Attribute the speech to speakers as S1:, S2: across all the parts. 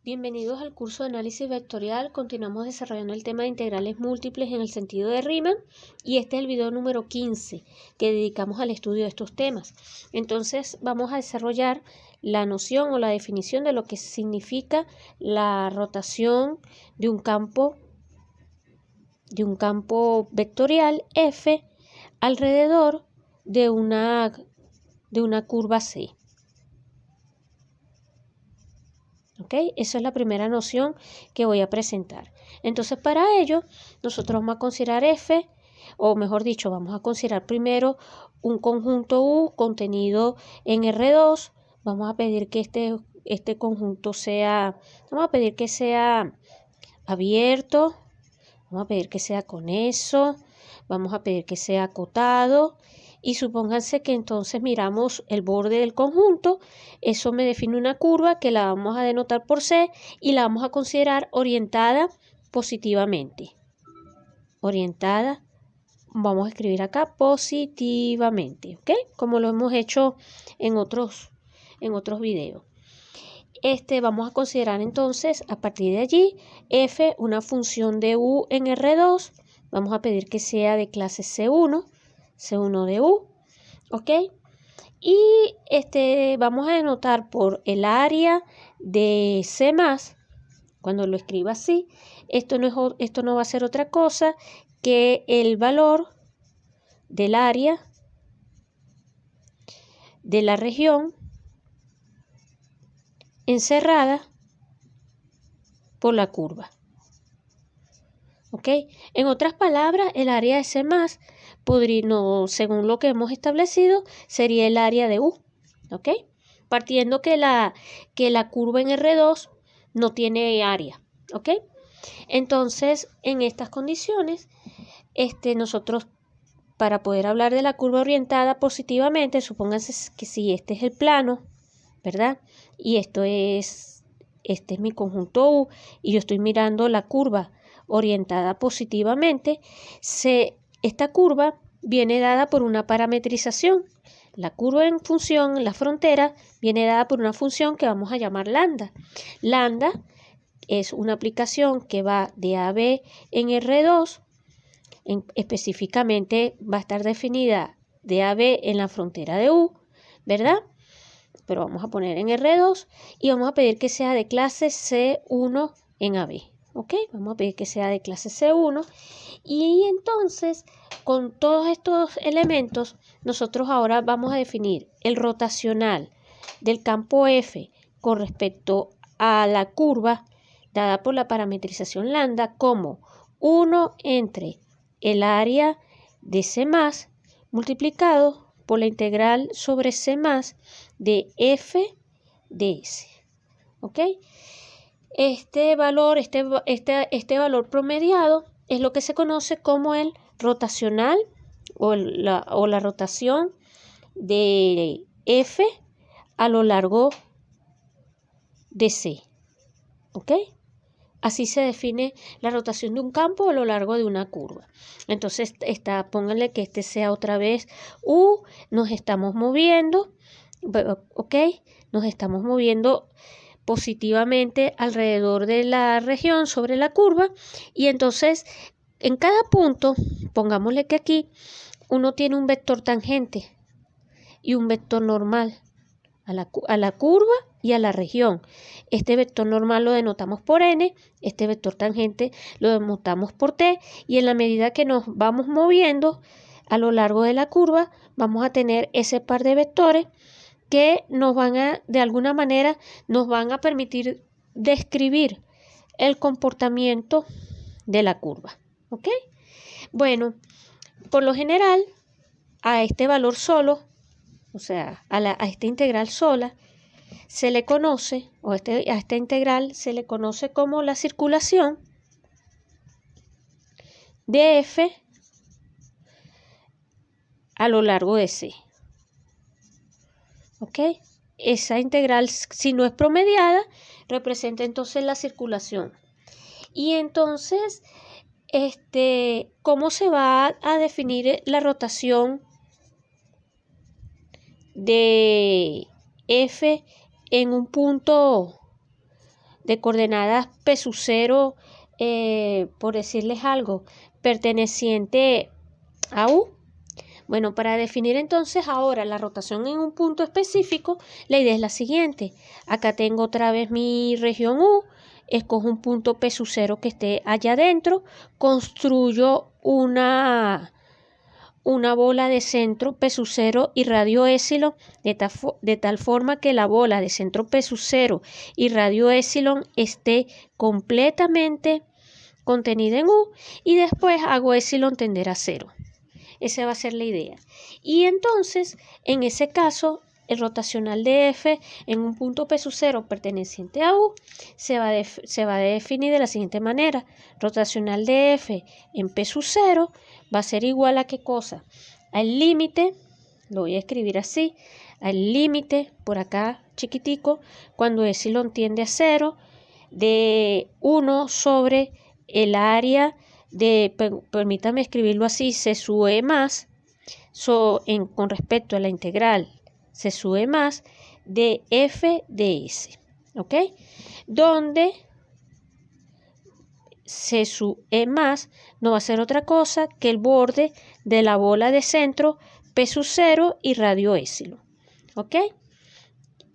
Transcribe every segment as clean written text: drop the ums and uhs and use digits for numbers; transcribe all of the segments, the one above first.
S1: Bienvenidos al curso de análisis vectorial. Continuamos desarrollando el tema de integrales múltiples en el sentido de Riemann y este es el video número 15 que dedicamos al estudio de estos temas. Entonces vamos a desarrollar la noción o la definición de lo que significa la rotación de un campo vectorial F alrededor de una curva C. ¿Ok? Esa es la primera noción que voy a presentar. Entonces, para ello, nosotros vamos a considerar F, o mejor dicho, vamos a considerar primero un conjunto U contenido en R2. Vamos a pedir que este conjunto sea, vamos a pedir que sea abierto, vamos a pedir que sea conexo, vamos a pedir que sea acotado. Y supónganse que entonces miramos el borde del conjunto, eso me define una curva que la vamos a denotar por C y la vamos a considerar orientada positivamente. Orientada, vamos a escribir acá positivamente, ¿ok? Como lo hemos hecho en otros videos. Vamos a considerar entonces a partir de allí F una función de U en R2, vamos a pedir que sea de clase C1 de U, ¿ok? Y vamos a denotar por el área de C+, cuando lo escriba así, esto no va a ser otra cosa que el valor del área de la región encerrada por la curva. ¿Ok? En otras palabras, el área de C+, según lo que hemos establecido, sería el área de U. ¿Ok? Partiendo que la curva en R2 no tiene área. ¿Ok? Entonces, en estas condiciones, nosotros, para poder hablar de la curva orientada positivamente, supónganse que si este es el plano, ¿verdad? Y este es mi conjunto U, y yo estoy mirando la curva orientada positivamente, esta curva viene dada por una parametrización. La curva en función, la frontera, viene dada por una función que vamos a llamar lambda. Lambda es una aplicación que va de a a b en R2, específicamente va a estar definida de a a b en la frontera de U, ¿verdad? Pero vamos a poner en R2 y vamos a pedir que sea de clase C1 en AB. ¿Ok? Vamos a pedir que sea de clase C1 y entonces con todos estos elementos nosotros ahora vamos a definir el rotacional del campo F con respecto a la curva dada por la parametrización lambda como 1 entre el área de C+ multiplicado por la integral sobre C+ de F de S. ¿Ok? Este valor promediado es lo que se conoce como el rotacional o la rotación de F a lo largo de C. ¿Ok? Así se define la rotación de un campo a lo largo de una curva. Entonces, pónganle que este sea otra vez U, nos estamos moviendo, ¿ok? Nos estamos moviendo positivamente alrededor de la región sobre la curva y entonces en cada punto, pongámosle que aquí uno tiene un vector tangente y un vector normal a la curva y a la región. Este vector normal lo denotamos por n, este vector tangente lo denotamos por t y en la medida que nos vamos moviendo a lo largo de la curva vamos a tener ese par de vectores que de alguna manera nos van a permitir describir el comportamiento de la curva. ¿Ok? Bueno, por lo general, a este valor solo, o sea, a esta integral sola, se le conoce, a esta integral se le conoce como la circulación de F a lo largo de C. ¿Ok? Esa integral, si no es promediada, representa entonces la circulación. Y entonces, ¿cómo se va a definir la rotación de F en un punto de coordenadas P sub 0, por decirles algo, perteneciente a U. Bueno, para definir entonces ahora la rotación en un punto específico, la idea es la siguiente. Acá tengo otra vez mi región U, escojo un punto P sub 0 que esté allá adentro, construyo una bola de centro P sub 0 y radio épsilon de tal forma que la bola de centro P sub 0 y radio épsilon esté completamente contenida en U y después hago épsilon tender a 0. Esa va a ser la idea. Y entonces, en ese caso, el rotacional de F en un punto P sub 0 perteneciente a U se va a definir de la siguiente manera. Rotacional de F en P sub 0 va a ser igual a ¿qué cosa? Al límite, lo voy a escribir así, al límite, por acá chiquitico, cuando epsilon tiende a 0, de 1 sobre el área de, permítame escribirlo así, C sub E más, con respecto a la integral C sub E más de F de S, ¿ok? Donde C sub E más no va a ser otra cosa que el borde de la bola de centro P sub 0 y radio épsilon, ¿ok?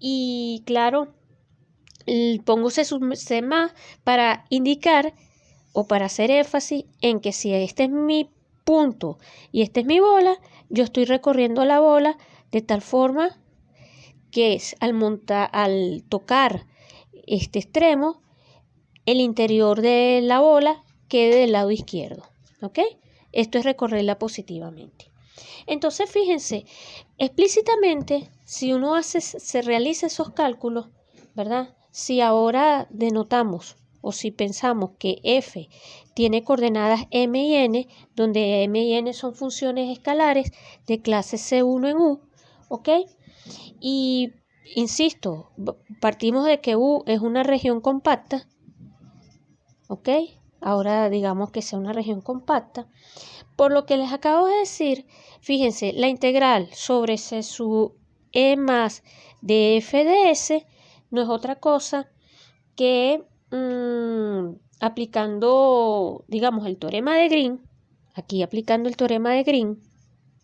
S1: Y claro, pongo C sub C más para indicar o para hacer énfasis en que si este es mi punto y esta es mi bola, yo estoy recorriendo la bola de tal forma que al tocar este extremo, el interior de la bola quede del lado izquierdo, ¿ok? Esto es recorrerla positivamente. Entonces, fíjense, explícitamente, si uno se realiza esos cálculos, ¿verdad? Si ahora denotamos o si pensamos que F tiene coordenadas M y N, donde M y N son funciones escalares de clase C1 en U, ¿ok? Y, insisto, partimos de que U es una región compacta, ¿ok? Ahora digamos que sea una región compacta. Por lo que les acabo de decir, fíjense, la integral sobre C sub E más de F de S no es otra cosa que aplicando, digamos, el teorema de Green, aquí aplicando el teorema de Green,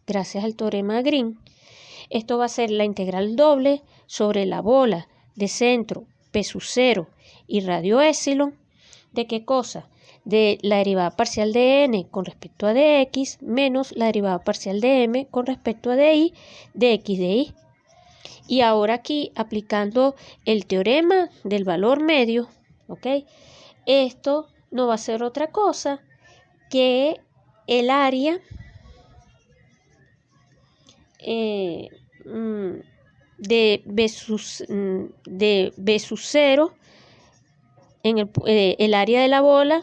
S1: gracias al teorema de Green, esto va a ser la integral doble sobre la bola de centro P sub 0 y radio épsilon, ¿de qué cosa? De la derivada parcial de n con respecto a dx menos la derivada parcial de m con respecto a di de x de y. Y ahora aquí aplicando el teorema del valor medio, ¿ok? Esto no va a ser otra cosa que el área de B sub 0 en el área de la bola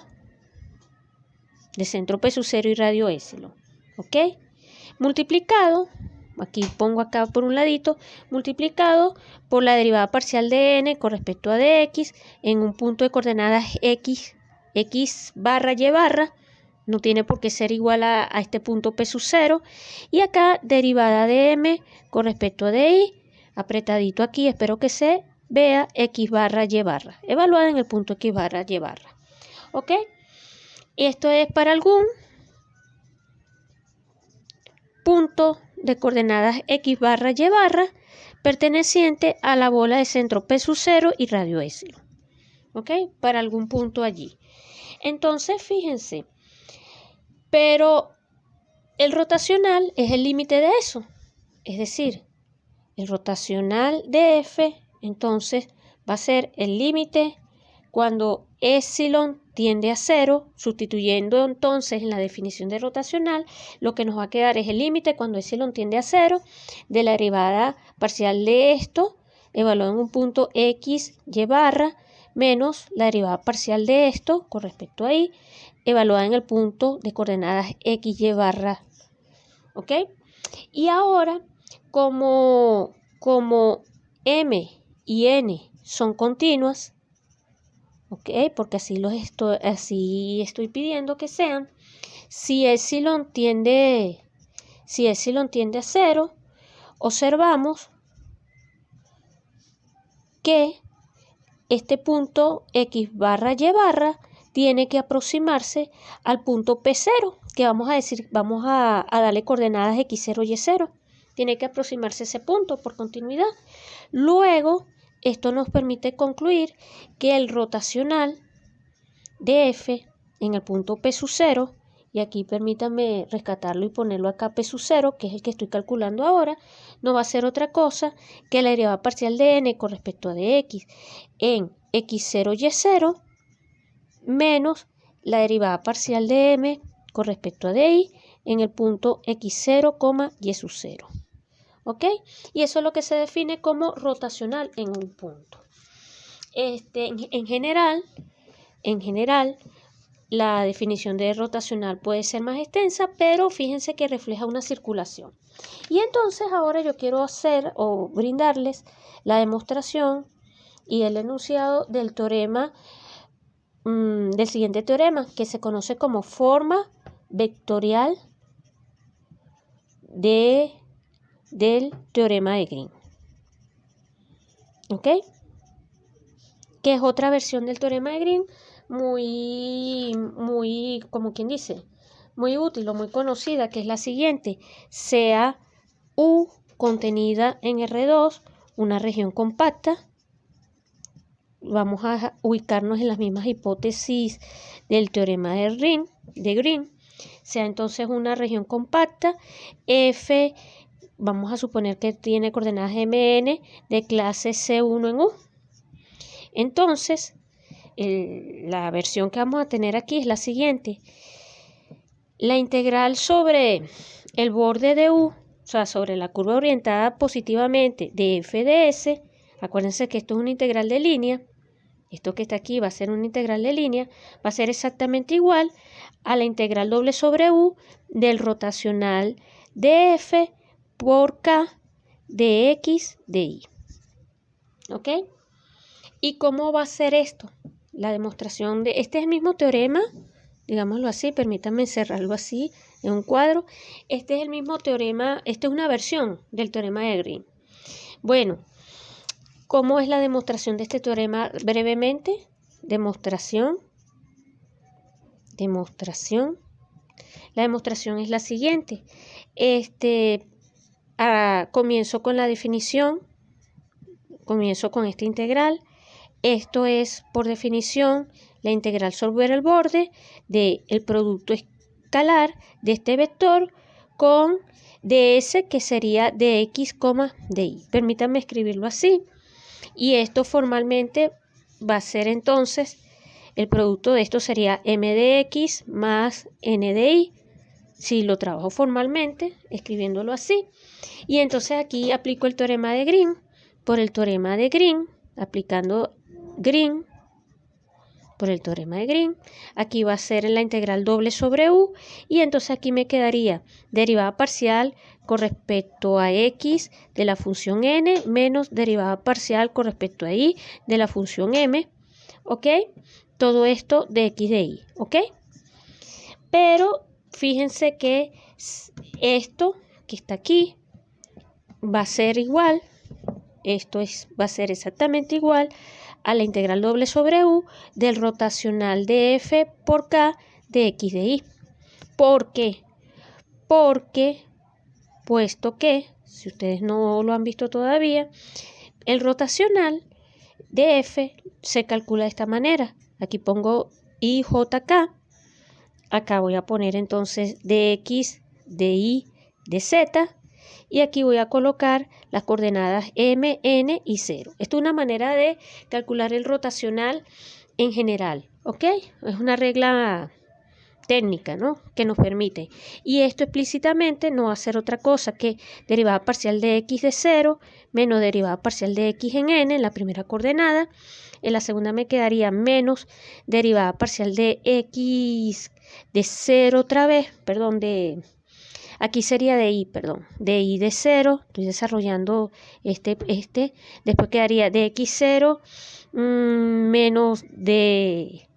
S1: de centro P sub 0 y radio épsilon, ¿ok? Multiplicado, aquí pongo acá por un ladito, multiplicado por la derivada parcial de n con respecto a dx en un punto de coordenadas x barra y barra, no tiene por qué ser igual a este punto P sub 0, y acá derivada de m con respecto a di, apretadito aquí, espero que se vea x barra y barra, evaluada en el punto x barra y barra, ¿ok? Esto es para algún punto de coordenadas x barra y barra perteneciente a la bola de centro P sub 0 y radio épsilon, ¿ok? Para algún punto allí. Entonces, fíjense, pero el rotacional es el límite de eso, es decir, el rotacional de F, entonces, va a ser el límite cuando épsilon tiende a 0, sustituyendo entonces en la definición de rotacional, lo que nos va a quedar es el límite cuando épsilon tiende a 0 de la derivada parcial de esto, evaluado en un punto x, y barra, menos la derivada parcial de esto con respecto a y, evaluada en el punto de coordenadas x, y barra, ¿ok? Y ahora, como m y n son continuas, ¿ok? Porque así estoy pidiendo que sean. Si epsilon tiende a 0, observamos que este punto X barra Y barra tiene que aproximarse al punto P0, que vamos a darle coordenadas X0, Y0. Tiene que aproximarse a ese punto por continuidad. Luego, esto nos permite concluir que el rotacional de F en el punto P sub 0, y aquí permítanme rescatarlo y ponerlo acá P sub 0, que es el que estoy calculando ahora, no va a ser otra cosa que la derivada parcial de n con respecto a dx en x0, y0, menos la derivada parcial de m con respecto a di en el punto x0, y sub 0. ¿Ok? Y eso es lo que se define como rotacional en un punto. En general, la definición de rotacional puede ser más extensa, pero fíjense que refleja una circulación. Y entonces ahora yo quiero hacer o brindarles la demostración y el enunciado del teorema, del siguiente teorema, que se conoce como forma vectorial del teorema de Green. ¿Ok? Que es otra versión del teorema de Green muy, como quien dice, muy útil o muy conocida, que es la siguiente: sea U contenida en R2 una región compacta. Vamos a ubicarnos en las mismas hipótesis del teorema de Green. Sea entonces una región compacta, F, vamos a suponer que tiene coordenadas Mn de clase C1 en U. Entonces, la versión que vamos a tener aquí es la siguiente: la integral sobre el borde de U, o sea, sobre la curva orientada positivamente de f de s. Acuérdense que esto es una integral de línea. Esto que está aquí va a ser una integral de línea. Va a ser exactamente igual a la integral doble sobre U del rotacional de f por k de x de y. ¿Ok? ¿Y cómo va a ser esto? La demostración de este es el mismo teorema, digámoslo así, permítanme encerrarlo así en un cuadro. Este es el mismo teorema, esta es una versión del teorema de Green. Bueno, ¿cómo es la demostración de este teorema? Brevemente, demostración. La demostración es la siguiente. Comienzo con la definición, comienzo con esta integral. Esto es, por definición, la integral sobre el borde del producto escalar de este vector con ds, que sería dx, dy. Permítanme escribirlo así. Y esto formalmente va a ser entonces, el producto de esto sería m de x más n de y. Si lo trabajo formalmente, escribiéndolo así. Y entonces aquí aplico el teorema de Green por el teorema de Green, aplicando Green por el teorema de Green. Aquí va a ser la integral doble sobre U, y entonces aquí me quedaría derivada parcial con respecto a x de la función n menos derivada parcial con respecto a y de la función m. ¿Ok? Todo esto de x de y. ¿Ok? Pero fíjense que esto que está aquí va a ser igual, va a ser exactamente igual a la integral doble sobre U del rotacional de f por k de x de y. ¿Por qué? Porque, puesto que, si ustedes no lo han visto todavía, el rotacional de f se calcula de esta manera. Aquí pongo IJK. Acá voy a poner entonces dx, dy, dz. Y aquí voy a colocar las coordenadas m, n y 0. Esto es una manera de calcular el rotacional en general, ¿ok? Es una regla técnica, ¿no?, que nos permite. Y esto explícitamente no va a ser otra cosa que derivada parcial de x de 0 menos derivada parcial de x en n en la primera coordenada. En la segunda me quedaría menos derivada parcial de x de 0 otra vez, perdón, aquí sería de y, de y de 0, estoy desarrollando después quedaría de x0 menos de,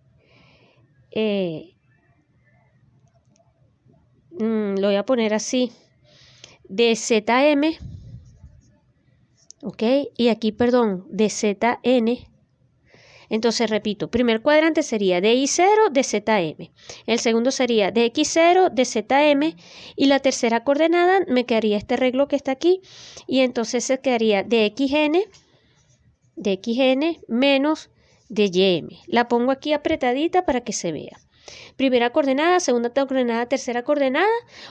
S1: lo voy a poner así, de zm, ok, y aquí, perdón, de zn, Entonces repito, primer cuadrante sería de I0 de ZM, el segundo sería de X0 de ZM y la tercera coordenada me quedaría este reglo que está aquí y entonces se quedaría de XN menos de YM. La pongo aquí apretadita para que se vea. Primera coordenada, segunda coordenada, tercera coordenada,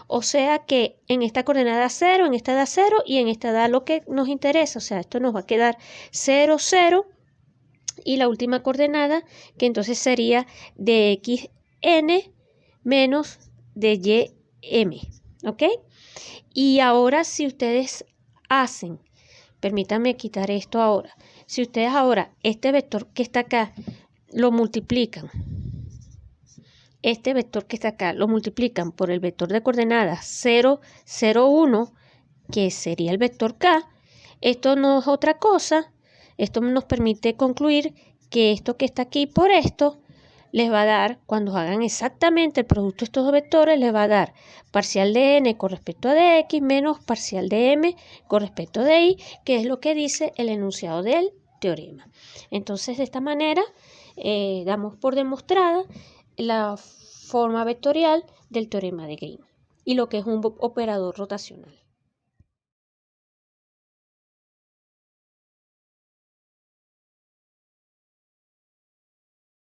S1: o sea que en esta coordenada 0, en esta da 0 y en esta da lo que nos interesa, o sea, esto nos va a quedar 0, 0 y la última coordenada que entonces sería de XN menos de YM, ¿ok? Y ahora si ustedes hacen, permítanme quitar esto ahora, si ustedes ahora este vector que está acá lo multiplican, este vector que está acá lo multiplican por el vector de coordenadas 0, 0, 1, que sería el vector K, esto no es otra cosa, esto nos permite concluir que esto que está aquí por esto les va a dar, cuando hagan exactamente el producto de estos dos vectores, les va a dar parcial de n con respecto a de x menos parcial de m con respecto de y, que es lo que dice el enunciado del teorema. Entonces, de esta manera, damos por demostrada la forma vectorial del teorema de Green y lo que es un operador rotacional.